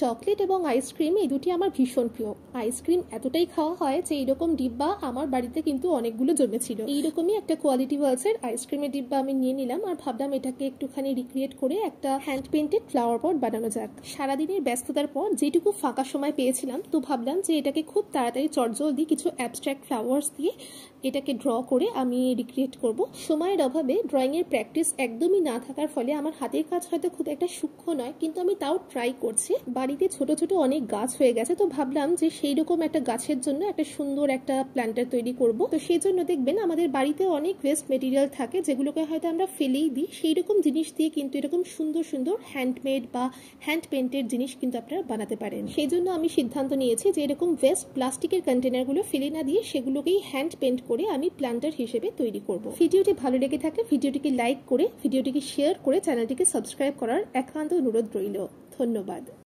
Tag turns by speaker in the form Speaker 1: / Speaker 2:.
Speaker 1: Chocolate এবং ice cream এই দুটি আমার ভীষণ প্রিয়। আইসক্রিম এতটাই খাওয়া হয় যে এইরকম ডিব্বা আমার বাড়িতে কিন্তু অনেকগুলো জমেছিল। এইরকমই একটা কোয়ালিটি ওয়ালসের আইসক্রিমের ডিব্বা আমি নিয়ে নিলাম আর ভাবলাম এটাকে একটুখানি রিক্রিয়েট করে একটা হ্যান্ড পেন্টেড ফ্লাওয়ার পট বানানো যাক। সারাদিনের ব্যস্ততার পর যেটুকু ফাঁকা সময় পেয়েছিলাম তো ভাবলাম যে এটাকে খুব তাড়াতাড়ি চটজলদি কিছু অ্যাবস্ট্রাক্ট ফ্লাওয়ার্স দিয়ে এটাকে ড্র করে আমি রিক্রিয়েট করব। সময়ের অভাবে ড্রয়িংয়ের প্র্যাকটিস একদমই না থাকার ফলে আমার হাতের কাজ হয়তো খুব একটা সূক্ষ্ম নয়, কিন্তু আমি তাও ট্রাই করছি। বাড়িতে ছোট ছোট অনেক গাছ হয়ে গেছে, তো ভাবলাম যে সেই রকম একটা গাছের জন্য একটা সুন্দর একটা প্ল্যান্টার তৈরি করব। তো সেই জন্য দেখবেন আমাদের বাড়িতে অনেক ওয়েস্ট মেটেরিয়াল থাকে যেগুলোকে হয়তো আমরা ফেলেই দিই, সেই রকম জিনিস দিয়ে কিন্তু এরকম সুন্দর সুন্দর হ্যান্ডমেড বা হ্যান্ড পেন্টেড জিনিস কিন্তু আপনারা বানাতে পারেন। সেই জন্য আমি সিদ্ধান্ত নিয়েছি যে এরকম ওয়েস্ট প্লাস্টিকের কন্টেনারগুলো ফেলে না দিয়ে সেগুলোকেই হ্যান্ড পেন্ট করে আমি প্ল্যান্টার হিসেবে তৈরি করব। ভিডিওটি ভালো লেগে থাকলে ভিডিওটিকে লাইক করে ভিডিওটিকে শেয়ার করে চ্যানেলটিকে সাবস্ক্রাইব করার একান্ত অনুরোধ রইল। ধন্যবাদ।